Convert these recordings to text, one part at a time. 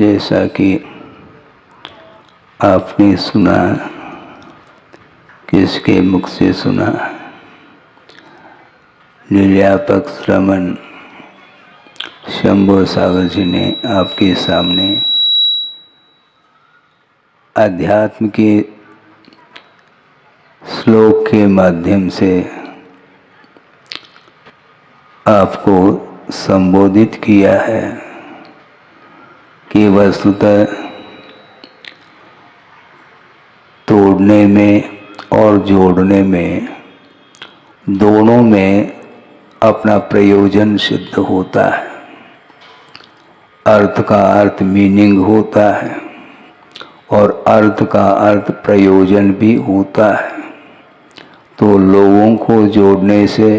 जैसा कि आपने सुना, किसके मुख से सुना, निर्यापक श्रमण शंभू सागर जी ने आपके सामने अध्यात्म के श्लोक के माध्यम से आपको संबोधित किया है कि वस्तुतः तोड़ने में और जोड़ने में दोनों में अपना प्रयोजन सिद्ध होता है। अर्थ का अर्थ मीनिंग होता है और अर्थ का अर्थ प्रयोजन भी होता है। तो लोगों को जोड़ने से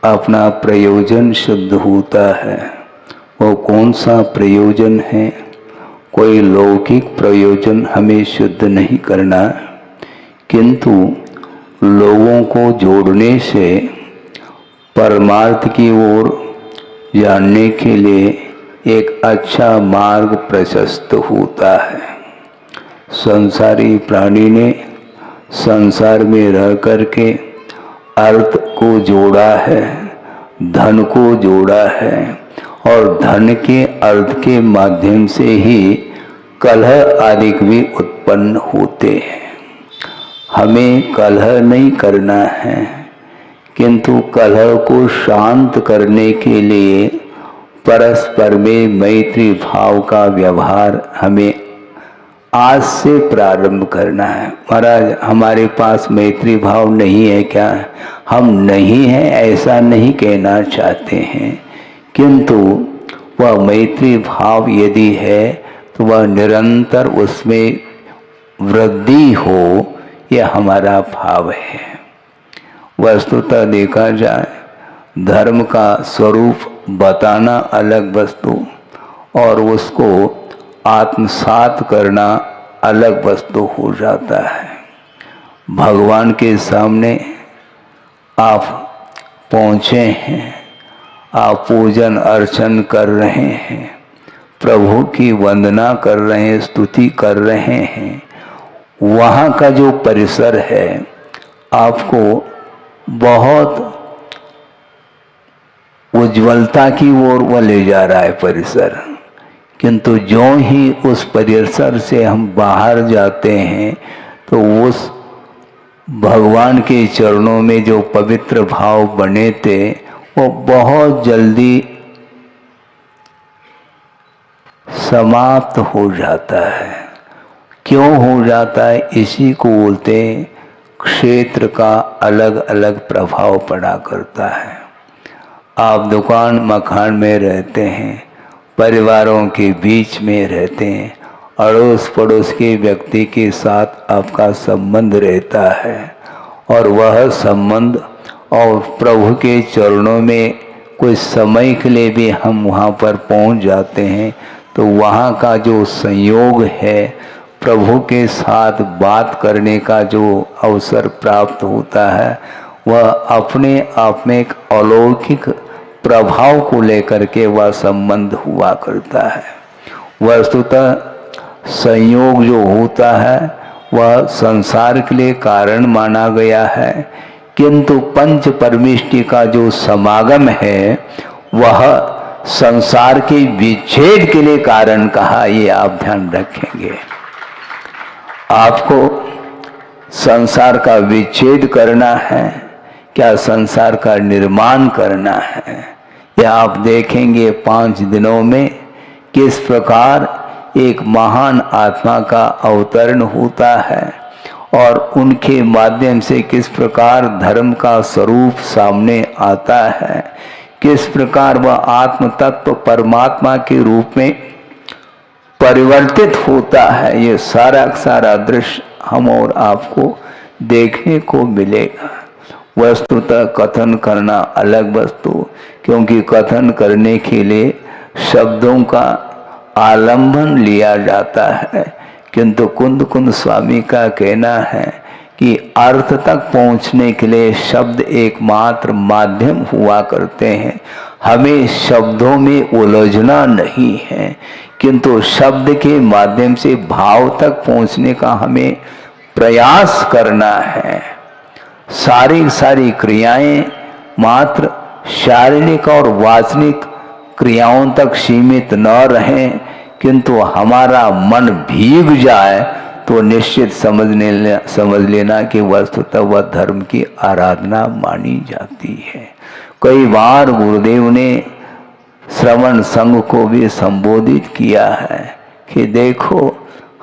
अपना प्रयोजन सिद्ध होता है। वो कौन सा प्रयोजन है? कोई लौकिक प्रयोजन हमें सिद्ध नहीं करना, किंतु लोगों को जोड़ने से परमार्थ की ओर जानने के लिए एक अच्छा मार्ग प्रशस्त होता है। संसारी प्राणी ने संसार में रह करके अर्थ को जोड़ा है, धन को जोड़ा है और धन के अर्थ के माध्यम से ही कलह आदि भी उत्पन्न होते हैं। हमें कलह नहीं करना है, किंतु कलह को शांत करने के लिए परस्पर में मैत्री भाव का व्यवहार हमें आज से प्रारंभ करना है। महाराज, हमारे पास मैत्री भाव नहीं है क्या? हम नहीं हैं ऐसा नहीं कहना चाहते हैं, किंतु वह मैत्री भाव यदि है तो वह निरंतर उसमें वृद्धि हो, यह हमारा भाव है। वस्तुतः देखा जाए, धर्म का स्वरूप बताना अलग वस्तु और उसको आत्मसात करना अलग वस्तु हो जाता है। भगवान के सामने आप पहुँचे हैं, आप पूजन अर्चन कर रहे हैं, प्रभु की वंदना कर रहे हैं, स्तुति कर रहे हैं। वहाँ का जो परिसर है आपको बहुत उज्ज्वलता की ओर वह ले जा रहा है परिसर, किंतु जो ही उस परिसर से हम बाहर जाते हैं तो उस भगवान के चरणों में जो पवित्र भाव बने थे वो बहुत जल्दी समाप्त हो जाता है। क्यों हो जाता है? इसी को बोलते हैं क्षेत्र का अलग अलग प्रभाव पड़ा करता है। आप दुकान मकान में रहते हैं, परिवारों के बीच में रहते हैं, अड़ोस पड़ोस के व्यक्ति के साथ आपका संबंध रहता है और वह संबंध और प्रभु के चरणों में कुछ समय के लिए भी हम वहाँ पर पहुँच जाते हैं तो वहाँ का जो संयोग है, प्रभु के साथ बात करने का जो अवसर प्राप्त होता है, वह अपने आप में एक अलौकिक प्रभाव को लेकर के वह संबंध हुआ करता है। वस्तुतः संयोग जो होता है वह संसार के लिए कारण माना गया है, किंतु पंच परमेष्टि का जो समागम है वह संसार के विच्छेद के लिए कारण कहा। ये आप ध्यान रखेंगे। आपको संसार का विच्छेद करना है क्या संसार का निर्माण करना है? यह आप देखेंगे 5 दिनों में किस प्रकार एक महान आत्मा का अवतरण होता है और उनके माध्यम से किस प्रकार धर्म का स्वरूप सामने आता है, किस प्रकार वह आत्म तत्व परमात्मा के रूप में परिवर्तित होता है। ये सारा सारा दृश्य हम और आपको देखने को मिलेगा। वस्तुतः कथन करना अलग वस्तु, क्योंकि कथन करने के लिए शब्दों का आलंबन लिया जाता है, किंतु कुंद कुंद स्वामी का कहना है कि अर्थ तक पहुंचने के लिए शब्द एकमात्र माध्यम हुआ करते हैं। हमें शब्दों में उलझना नहीं है, किंतु शब्द के माध्यम से भाव तक पहुंचने का हमें प्रयास करना है। सारी क्रियाएं मात्र शारीरिक और वाचनिक क्रियाओं तक सीमित न रहें, किंतु हमारा मन भीग जाए तो निश्चित समझ लेना कि वस्तुतः वह धर्म की आराधना मानी जाती है। कई बार गुरुदेव ने श्रवण संघ को भी संबोधित किया है कि देखो,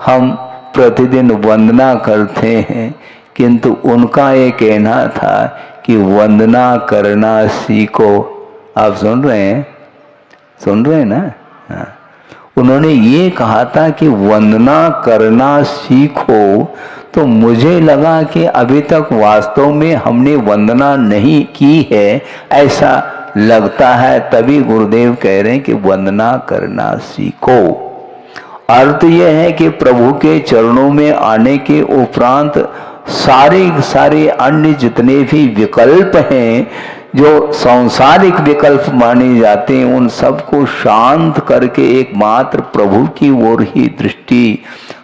हम प्रतिदिन वंदना करते हैं, किंतु उनका ये कहना था कि वंदना करना सीखो। आप सुन रहे हैं ना? हाँ। उन्होंने ये कहा था कि वंदना करना सीखो, तो मुझे लगा कि अभी तक वास्तव में हमने वंदना नहीं की है, ऐसा लगता है। तभी गुरुदेव कह रहे हैं कि वंदना करना सीखो। अर्थ यह है कि प्रभु के चरणों में आने के उपरांत सारे अन्य जितने भी विकल्प हैं, जो सांसारिक विकल्प माने जाते हैं, उन सबको शांत करके एकमात्र प्रभु की ओर ही दृष्टि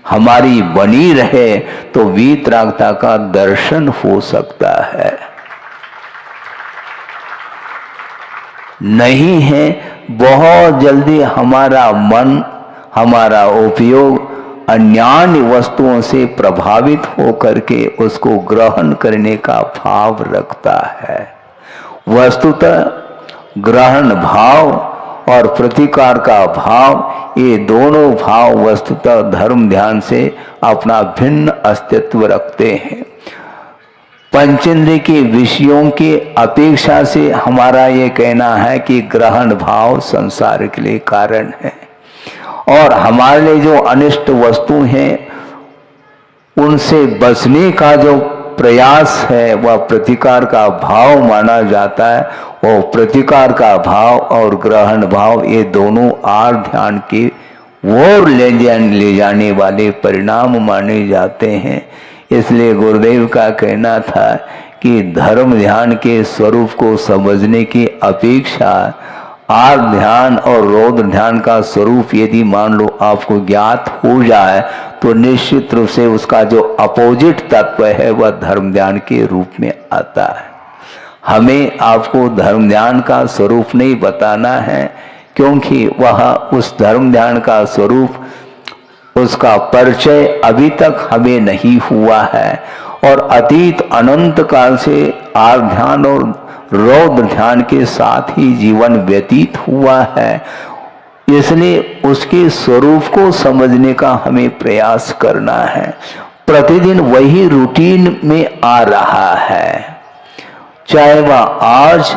हमारी बनी रहे, तो वीतरागता का दर्शन हो सकता है। नहीं है, बहुत जल्दी हमारा मन, हमारा उपयोग अन्यान्य वस्तुओं से प्रभावित होकर के उसको ग्रहण करने का भाव रखता है। वस्तुतः ग्रहण भाव और प्रतिकार का भाव, ये दोनों भाव वस्तुतः धर्म ध्यान से अपना भिन्न अस्तित्व रखते हैं। पंचेंद्रिय के विषयों के अपेक्षा से हमारा ये कहना है कि ग्रहण भाव संसार के लिए कारण है, और हमारे लिए जो अनिष्ट वस्तु हैं उनसे बचने का जो प्रयास है वह प्रतिकार का भाव माना जाता है। वो प्रतिकार का भाव और ग्रहण भाव, ये दोनों आर ध्यान के ओर ले जाने वाले परिणाम माने जाते हैं। इसलिए गुरुदेव का कहना था कि धर्म ध्यान के स्वरूप को समझने की अपेक्षा आर ध्यान और रौद्र ध्यान का स्वरूप यदि मान लो आपको ज्ञात हो जाए, तो निश्चित रूप से उसका जो अपोजिट तत्व है वह धर्म ध्यान के रूप में आता है। हमें आपको धर्म ध्यान का स्वरूप नहीं बताना है, क्योंकि वह उस धर्म ध्यान का स्वरूप, उसका परिचय अभी तक हमें नहीं हुआ है, और अतीत अनंत काल से आर ध्यान और रौद्र ध्यान के साथ ही जीवन व्यतीत हुआ है। इसलिए उसके स्वरूप को समझने का हमें प्रयास करना है। प्रतिदिन वही रूटीन में आ रहा है, चाहे वह आज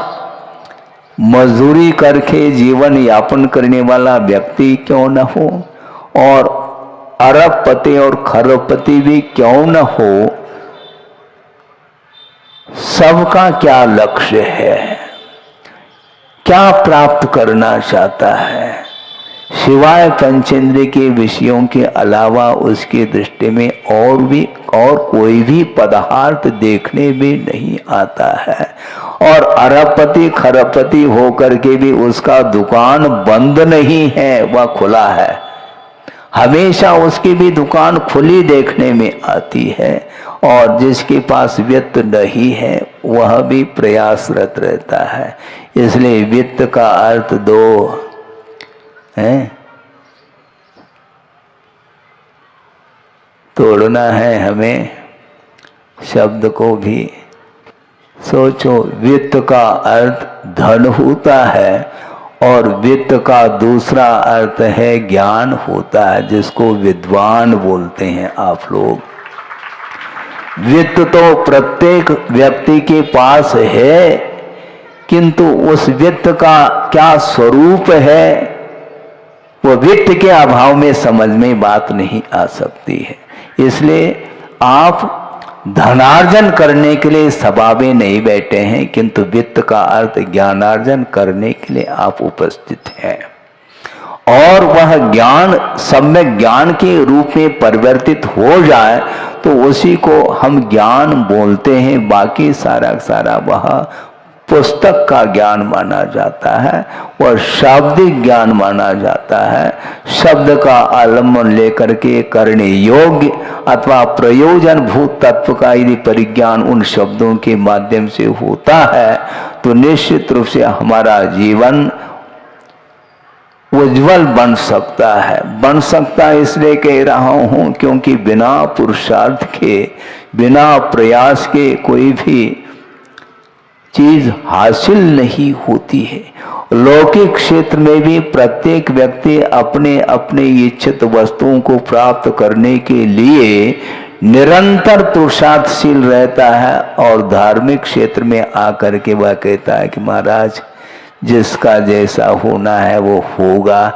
मजदूरी करके जीवन यापन करने वाला व्यक्ति क्यों न हो, और अरबपति और खरबपति भी क्यों न हो, सबका क्या लक्ष्य है, क्या प्राप्त करना चाहता है, सिवाय पंचेंद्रिय के विषयों के अलावा उसकी दृष्टि में और कोई भी पदार्थ देखने में नहीं आता है। और अरबपति खरबपति होकर के भी उसका दुकान बंद नहीं है, वह खुला है। हमेशा उसकी भी दुकान खुली देखने में आती है, और जिसके पास वित्त नहीं है वह भी प्रयासरत रहता है। इसलिए वित्त का अर्थ दो है, तोड़ना है हमें शब्द को भी। सोचो, वित्त का अर्थ धन होता है, और वित्त का दूसरा अर्थ है ज्ञान होता है, जिसको विद्वान बोलते हैं आप लोग। वित्त तो प्रत्येक व्यक्ति के पास है, किंतु उस वित्त का क्या स्वरूप है, वो वित्त के अभाव में समझ में बात नहीं आ सकती है। इसलिए आप धनार्जन करने के लिए सभा में नहीं बैठे हैं, किंतु वित्त का अर्थ ज्ञानार्जन करने के लिए आप उपस्थित हैं, और वह ज्ञान सम्यक ज्ञान के रूप में परिवर्तित हो जाए तो उसी को हम ज्ञान बोलते हैं। बाकी सारा वह पुस्तक का ज्ञान माना जाता है, वह शाब्दिक ज्ञान माना जाता है। शब्द का आलम्बन लेकर के करने योग्य अथवा प्रयोजन भूत तत्व का यदि परिज्ञान उन शब्दों के माध्यम से होता है तो निश्चित रूप से हमारा जीवन उज्जवल बन सकता है। बन सकता है इसलिए कह रहा हूं क्योंकि बिना पुरुषार्थ के, बिना प्रयास के कोई भी चीज हासिल नहीं होती है। लौकिक क्षेत्र में भी प्रत्येक व्यक्ति अपने अपने इच्छित वस्तुओं को प्राप्त करने के लिए निरंतर पुरुषार्थशील रहता है, और धार्मिक क्षेत्र में आकर के वह कहता है कि महाराज जिसका जैसा होना है वो होगा,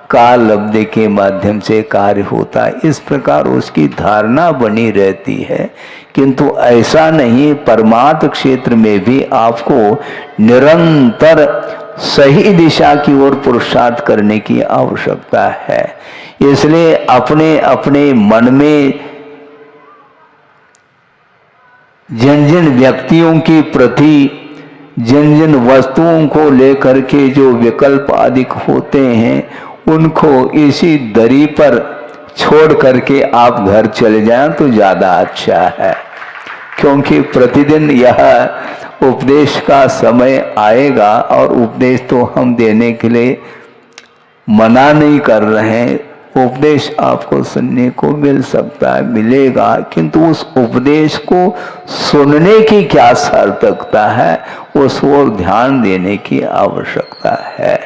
काल अवधि के माध्यम से कार्य होता है, इस प्रकार उसकी धारणा बनी रहती है। किंतु ऐसा नहीं, परमार्थ क्षेत्र में भी आपको निरंतर सही दिशा की ओर पुरुषार्थ करने की आवश्यकता है। इसलिए अपने अपने मन में जिन जिन व्यक्तियों की प्रति, जिन जिन वस्तुओं को लेकर के जो विकल्प अधिक होते हैं उनको इसी दरी पर छोड़ करके आप घर चले जाएं तो ज़्यादा अच्छा है। क्योंकि प्रतिदिन यह उपदेश का समय आएगा, और उपदेश तो हम देने के लिए मना नहीं कर रहे हैं। उपदेश आपको सुनने को मिल सकता है, मिलेगा, किंतु उस उपदेश को सुनने की क्या सार्थकता है, उस ओर ध्यान देने की आवश्यकता है।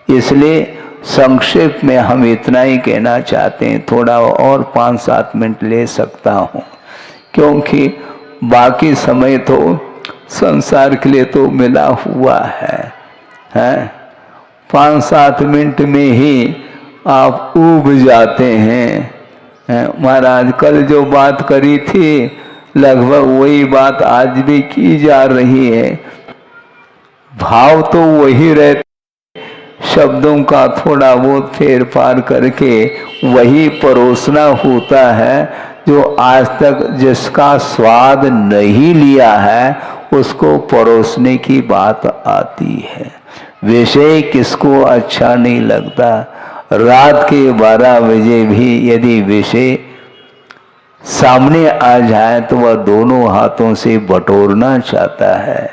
इसलिए संक्षेप में हम इतना ही कहना चाहते हैं। थोड़ा और 5-7 मिनट ले सकता हूँ, क्योंकि बाकी समय तो संसार के लिए तो मिला हुआ है। 5-7 मिनट में ही आप ऊब जाते हैं। महाराज कल जो बात करी थी लगभग वही बात आज भी की जा रही है। भाव तो वही रहते, शब्दों का थोड़ा बहुत फेर फार करके वही परोसना होता है। जो आज तक जिसका स्वाद नहीं लिया है उसको परोसने की बात आती है। विषय किसको अच्छा नहीं लगता। रात के 12 बजे भी यदि विषय सामने आ जाए तो वह दोनों हाथों से बटोरना चाहता है,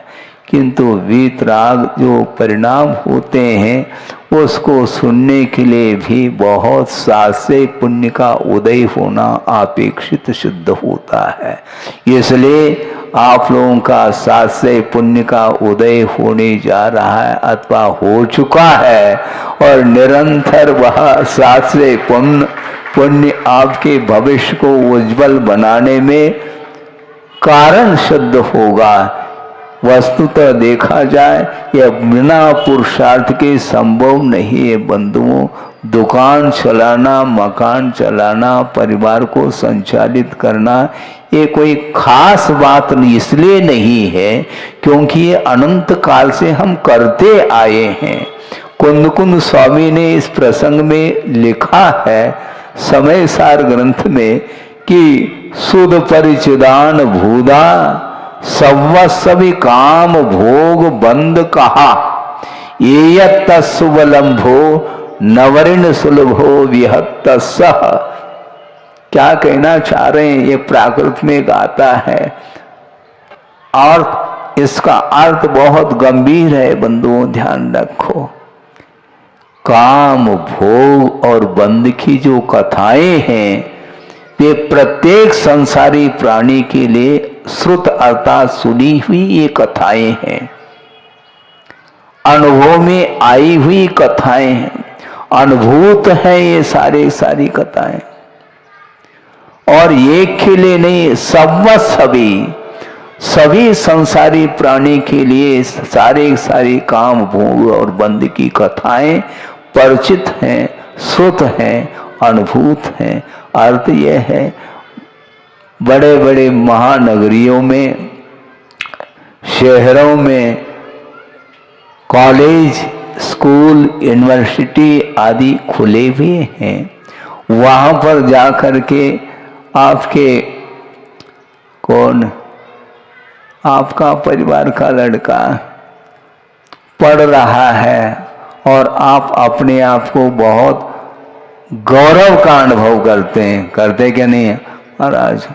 किंतु वीतराग जो परिणाम होते हैं उसको सुनने के लिए भी बहुत सासे पुण्य का उदय होना अपेक्षित सिद्ध होता है। इसलिए आप लोगों का सासे पुण्य का उदय होने जा रहा है अथवा हो चुका है, और निरंतर वह सासे पुण्य आपके भविष्य को उज्जवल बनाने में कारण सिद्ध होगा। वस्तुतः देखा जाए यह बिना पुरुषार्थ के संभव नहीं है बंधुओं। दुकान चलाना, मकान चलाना, परिवार को संचालित करना ये कोई खास बात इसलिए नहीं है क्योंकि ये अनंत काल से हम करते आए हैं। कुंद कुंद स्वामी ने इस प्रसंग में लिखा है समय सार ग्रंथ में कि सुध परिचिदान भूदा सवस्वी काम भोग बंद कहा, ये तत्सुबलंभो नवरिण सुलभो विहत्त सह। क्या कहना चाह रहे हैं ये प्राकृत में गाता है, और इसका अर्थ बहुत गंभीर है बंधुओं, ध्यान रखो। काम भोग और बंद की जो कथाएं हैं वे प्रत्येक संसारी प्राणी के लिए श्रुत अर्थात सुनी हुई ये कथाएं हैं, अनुभव में आई हुई कथाएं हैं, अनुभूत है ये सारी कथाएं। और एक के लिए नहीं, सभी संसारी प्राणी के लिए सारे काम भोग और बंद की कथाएं परिचित हैं, श्रुत हैं, अनुभूत हैं। अर्थ यह है बड़े बड़े महानगरियों में, शहरों में कॉलेज, स्कूल, यूनिवर्सिटी आदि खुले हुए हैं। वहाँ पर जाकर के आपके कौन, आपका परिवार का लड़का पढ़ रहा है और आप अपने आप को बहुत गौरव का अनुभव करते हैं, करते क्या नहीं है महाराज?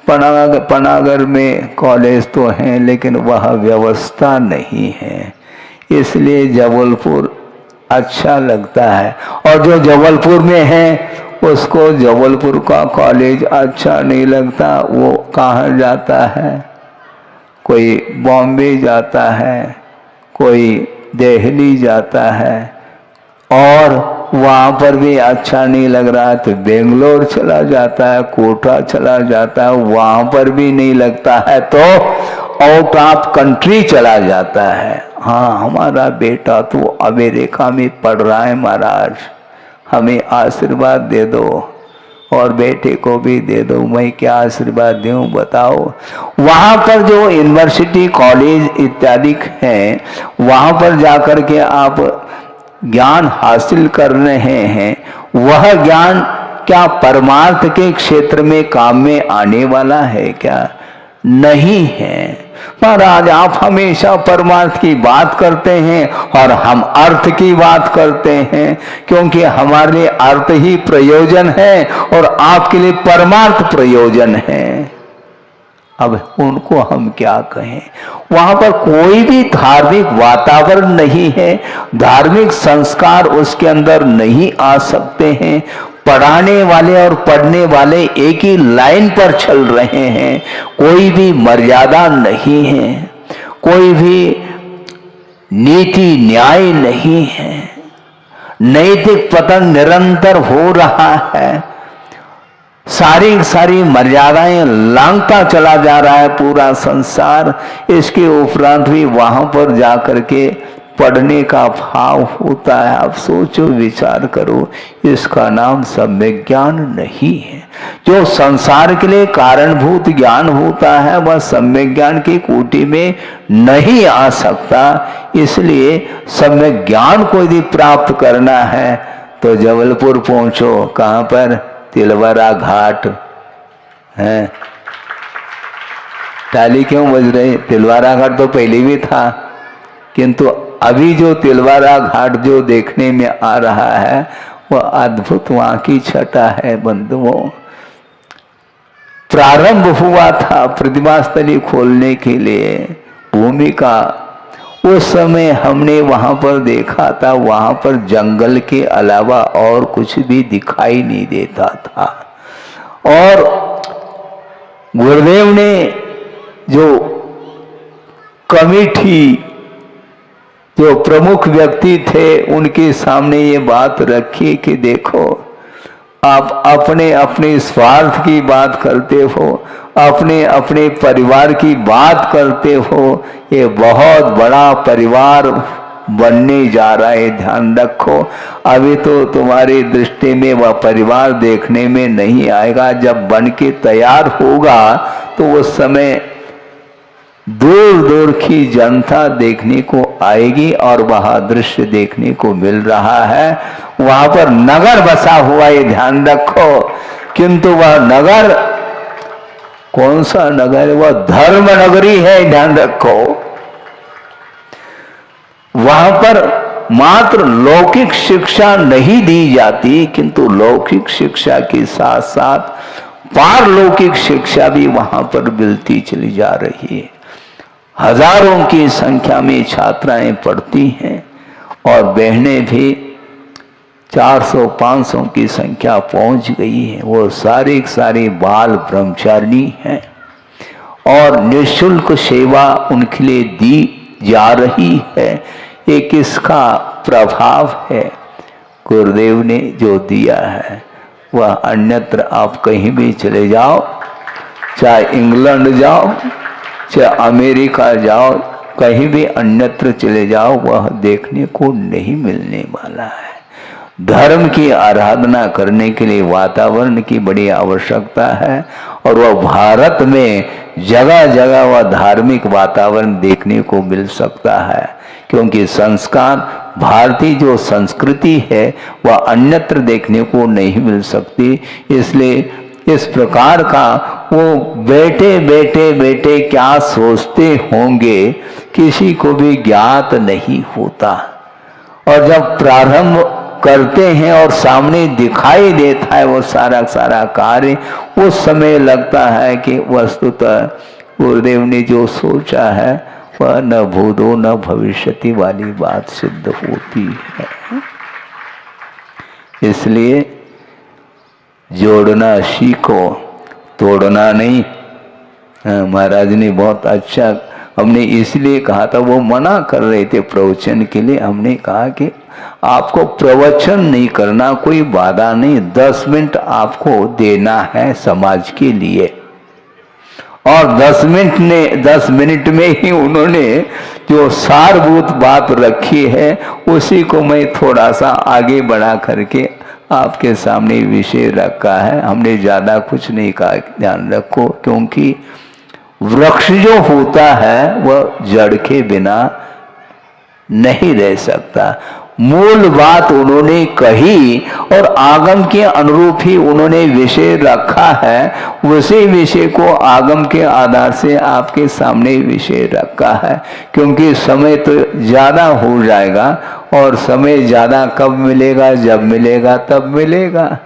पनागर में कॉलेज तो हैं लेकिन वह व्यवस्था नहीं है, इसलिए जबलपुर अच्छा लगता है। और जो जबलपुर में है उसको जबलपुर का कॉलेज अच्छा नहीं लगता, वो कहाँ जाता है? कोई बॉम्बे जाता है, कोई दिल्ली जाता है, और वहाँ पर भी अच्छा नहीं लग रहा तो बेंगलोर चला जाता है, कोटा चला जाता है, वहाँ पर भी नहीं लगता है तो आउट ऑफ कंट्री चला जाता है। हाँ, हमारा बेटा तो अमेरिका में पढ़ रहा है महाराज, हमें आशीर्वाद दे दो और बेटे को भी दे दो। मैं क्या आशीर्वाद दूं बताओ? वहाँ पर जो यूनिवर्सिटी कॉलेज इत्यादि हैं, वहाँ पर जाकर के आप ज्ञान हासिल कर रहे हैं, वह ज्ञान क्या परमार्थ के क्षेत्र में काम में आने वाला है क्या? नहीं है महाराज। आप हमेशा परमार्थ की बात करते हैं और हम अर्थ की बात करते हैं, क्योंकि हमारे लिए अर्थ ही प्रयोजन है और आपके लिए परमार्थ प्रयोजन है। अब उनको हम क्या कहें? वहां पर कोई भी धार्मिक वातावरण नहीं है, धार्मिक संस्कार उसके अंदर नहीं आ सकते हैं। पढ़ाने वाले और पढ़ने वाले एक ही लाइन पर चल रहे हैं, कोई भी मर्यादा नहीं है, कोई भी नीति न्याय नहीं है, नैतिक पतन निरंतर हो रहा है, सारी मर्यादाएं लांघता चला जा रहा है पूरा संसार। इसके उपरांत भी वहां पर जाकर के पढ़ने का भाव होता है। आप सोचो, विचार करो, इसका नाम सम्यक ज्ञान नहीं है। जो संसार के लिए कारणभूत ज्ञान होता है वह सम्यक ज्ञान की कोटि में नहीं आ सकता। इसलिए सम्यक ज्ञान को यदि प्राप्त करना है तो जबलपुर पहुंचो। कहाँ पर? तिलवारा घाट है। ताली क्यों बज रही? तिलवारा घाट तो पहले भी था, किंतु अभी जो तिलवारा घाट जो देखने में आ रहा है वह अद्भुत वहां की छटा है बंधुओं। प्रारंभ हुआ था प्रतिमा स्थली खोलने के लिए भूमि का, उस समय हमने वहां पर देखा था, वहां पर जंगल के अलावा और कुछ भी दिखाई नहीं देता था। और गुरुदेव ने जो कमेटी, जो प्रमुख व्यक्ति थे, उनके सामने ये बात रखी कि देखो, आप अपने अपने स्वार्थ की बात करते हो, अपने अपने परिवार की बात करते हो, ये बहुत बड़ा परिवार बनने जा रहा है, ध्यान रखो। अभी तो तुम्हारी दृष्टि में वह परिवार देखने में नहीं आएगा, जब बन के तैयार होगा तो उस समय दूर दूर की जनता देखने को आएगी और वह दृश्य देखने को मिल रहा है। वहां पर नगर बसा हुआ है, ध्यान रखो, किंतु वह नगर कौन सा नगर है? वह धर्म नगरी है, ध्यान रखो। वहां पर मात्र लौकिक शिक्षा नहीं दी जाती, किंतु लौकिक शिक्षा के साथ साथ पारलौकिक शिक्षा भी वहां पर मिलती चली जा रही है। हजारों की संख्या में छात्राएं पढ़ती हैं और बहनें भी 400-500 की संख्या पहुंच गई है। वो सारी बाल ब्रह्मचारिणी हैं और निःशुल्क सेवा उनके लिए दी जा रही है। ये किसका प्रभाव है? गुरुदेव ने जो दिया है वह अन्यत्र आप कहीं भी चले जाओ, चाहे इंग्लैंड जाओ, चाहे अमेरिका जाओ, कहीं भी अन्यत्र चले जाओ, वह देखने को नहीं मिलने वाला है। धर्म की आराधना करने के लिए वातावरण की बड़ी आवश्यकता है और वह भारत में जगह जगह वह धार्मिक वातावरण देखने को मिल सकता है, क्योंकि संस्कार, भारतीय जो संस्कृति है वह अन्यत्र देखने को नहीं मिल सकती। इसलिए इस प्रकार का वो बैठे बैठे बैठे क्या सोचते होंगे किसी को भी ज्ञात नहीं होता। और जब प्रारंभ करते हैं और सामने दिखाई देता है वो सारा सारा कार्य, उस समय लगता है कि वस्तुतः गुरुदेव ने जो सोचा है वह न भूतो न भविष्यति वाली बात सिद्ध होती है। इसलिए जोड़ना सीखो, तोड़ना नहीं। महाराज ने बहुत अच्छा, हमने इसलिए कहा था, वो मना कर रहे थे प्रवचन के लिए, हमने कहा कि आपको प्रवचन नहीं करना, कोई बाधा नहीं, 10 मिनट आपको देना है समाज के लिए। और 10 मिनट में ही उन्होंने जो सारभूत बात रखी है उसी को मैं थोड़ा सा आगे बढ़ा करके आपके सामने विषय रखा है। हमने ज़्यादा कुछ नहीं कहा, ध्यान रखो, क्योंकि वृक्ष जो होता है वह जड़ के बिना नहीं रह सकता। मूल बात उन्होंने कही और आगम के अनुरूप ही उन्होंने विषय रखा है, उसी विषय को आगम के आधार से आपके सामने विषय रखा है। क्योंकि समय तो ज़्यादा हो जाएगा, और समय ज़्यादा कब मिलेगा, जब मिलेगा तब मिलेगा।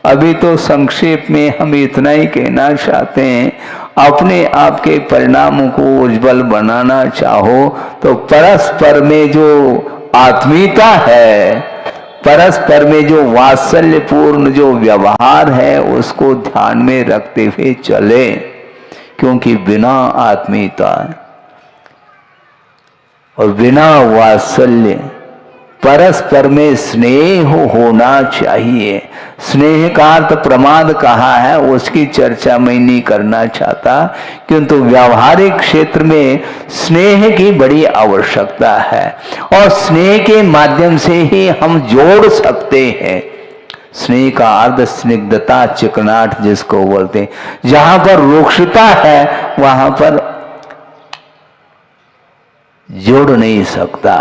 अभी तो संक्षेप में हम इतना ही कहना चाहते हैं, अपने आप के परिणामों को उज्जवल बनाना चाहो तो परस्पर में जो आत्मीयता है, परस्पर में जो वात्सल्यपूर्ण जो व्यवहार है उसको ध्यान में रखते हुए चले। क्योंकि बिना आत्मीयता और बिना वात्सल्य परस्पर में स्नेह होना चाहिए। स्नेह का अर्थ प्रमाद कहा है, उसकी चर्चा मैं नहीं करना चाहता, किंतु व्यावहारिक क्षेत्र में स्नेह की बड़ी आवश्यकता है और स्नेह के माध्यम से ही हम जोड़ सकते हैं। स्नेह का अर्थ स्निग्धता, चिकनाट जिसको बोलते हैं। जहां पर रुक्षता है वहां पर जोड़ नहीं सकता।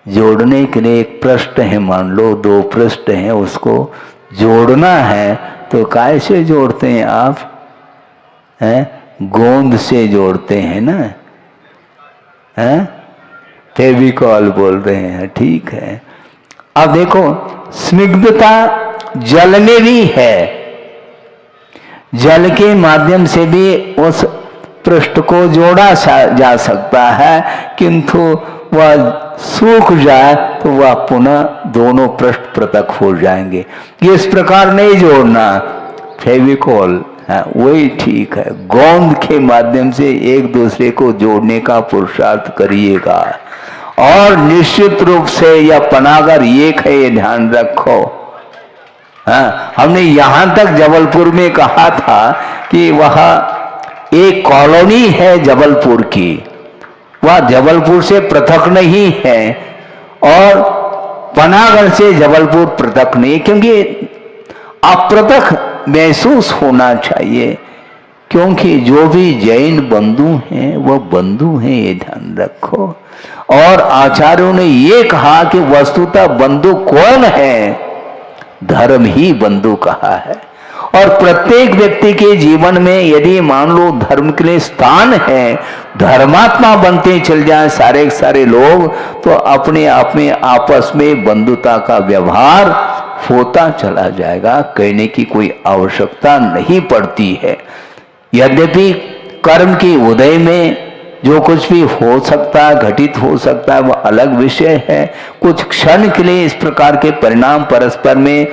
जोड़ने के लिए एक पृष्ठ है, मान लो 2 पृष्ठ हैं, उसको जोड़ना है तो कैसे जोड़ते हैं आप? गोंद से जोड़ते हैं ना, फेविकॉल बोलते हैं, ठीक है। अब देखो, स्निग्धता जल में भी है, जल के माध्यम से भी उस पृष्ठ को जोड़ा जा सकता है, किंतु वह सूख जाए तो वह पुनः दोनों पृष्ठ पृथक हो जाएंगे। इस प्रकार नहीं जोड़ना, फेविकॉल है वही ठीक है। गोंद के माध्यम से एक दूसरे को जोड़ने का पुरुषार्थ करिएगा, और निश्चित रूप से यह पनागर एक है, ये ध्यान रखो। हमने यहां तक जबलपुर में कहा था कि वह एक कॉलोनी है जबलपुर की, वह जबलपुर से पृथक नहीं है, और पनागढ़ से जबलपुर पृथक नहीं, क्योंकि अप्रथक महसूस होना चाहिए। क्योंकि जो भी जैन बंधु हैं वह बंधु हैं, ये ध्यान रखो। और आचार्यों ने ये कहा कि वस्तुतः बंधु कौन है? धर्म ही बंधु कहा है। और प्रत्येक व्यक्ति के जीवन में यदि मान लो धर्म के लिए स्थान है, धर्मात्मा बनते चल जाए सारे सारे लोग, तो अपने आप में आपस में बंधुता का व्यवहार होता चला जाएगा। कहने की कोई आवश्यकता नहीं पड़ती है। यद्यपि कर्म की उदय में जो कुछ भी हो सकता है, घटित हो सकता है, वह अलग विषय है। कुछ क्षण के लिए इस प्रकार के परिणाम परस्पर में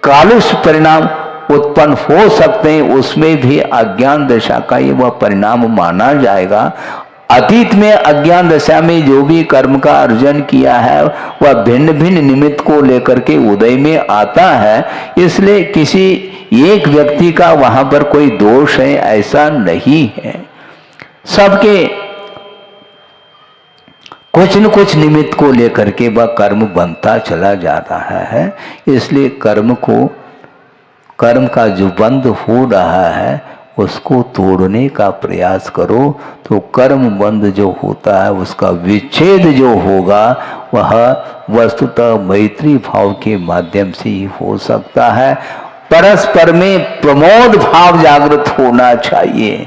कालुष परिणाम उत्पन्न हो सकते हैं, उसमें भी अज्ञान दशा का ये वह परिणाम माना जाएगा। अतीत में अज्ञान दशा में जो भी कर्म का अर्जन किया है वह भिन्न भिन्न निमित्त को लेकर के उदय में आता है। इसलिए किसी एक व्यक्ति का वहां पर कोई दोष है ऐसा नहीं है। सबके कुछ न कुछ निमित्त को लेकर के वह कर्म बनता चला जा रहा है। इसलिए कर्म का जो बंध हो रहा है उसको तोड़ने का प्रयास करो, तो कर्म बंध जो होता है उसका विच्छेद जो होगा वह वस्तुतः मैत्री भाव के माध्यम से ही हो सकता है। परस्पर में प्रमोद भाव जागृत होना चाहिए।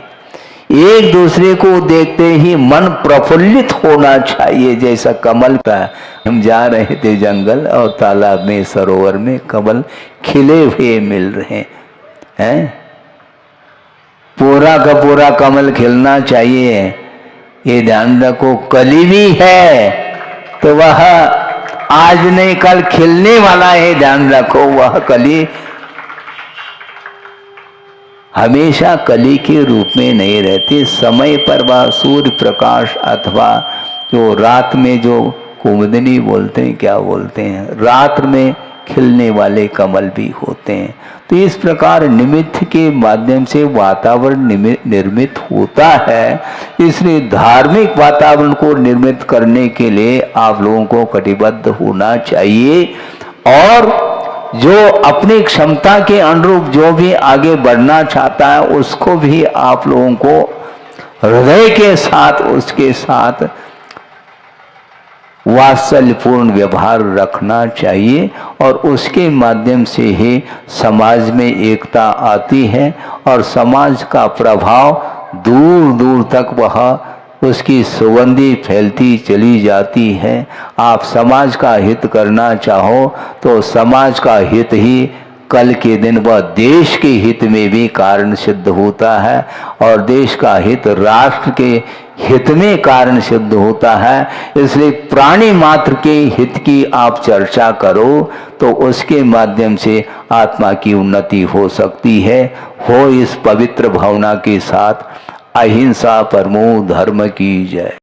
एक दूसरे को देखते ही मन प्रफुल्लित होना चाहिए। जैसा कमल का, हम जा रहे थे जंगल और तालाब में, सरोवर में कमल खिले हुए मिल रहे हैं। पूरा का पूरा कमल खिलना चाहिए, ये ध्यान रखो। कली भी है तो वह आज नहीं कल खिलने वाला है, ध्यान रखो। वह कली हमेशा कली के रूप में नहीं रहती। समय पर वह सूर्य प्रकाश अथवा जो रात में जो कुमुदनी बोलते हैं, क्या बोलते हैं, रात में खिलने वाले कमल भी होते हैं। तो इस प्रकार निमित्त के माध्यम से वातावरण निर्मित होता है। इसलिए धार्मिक वातावरण को निर्मित करने के लिए आप लोगों को कटिबद्ध होना चाहिए और जो अपनी क्षमता के अनुरूप जो भी आगे बढ़ना चाहता है उसको भी आप लोगों को हृदय के साथ उसके साथ वात्सल्यपूर्ण व्यवहार रखना चाहिए और उसके माध्यम से ही समाज में एकता आती है और समाज का प्रभाव दूर दूर तक वह उसकी सुगंधी फैलती चली जाती है। आप समाज का हित करना चाहो तो समाज का हित ही कल के दिन वह देश के हित में भी कारण सिद्ध होता है और देश का हित राष्ट्र के हित में कारण सिद्ध होता है। इसलिए प्राणी मात्र के हित की आप चर्चा करो तो उसके माध्यम से आत्मा की उन्नति हो सकती है। हो इस पवित्र भावना के साथ अहिंसा परमो धर्म की जय।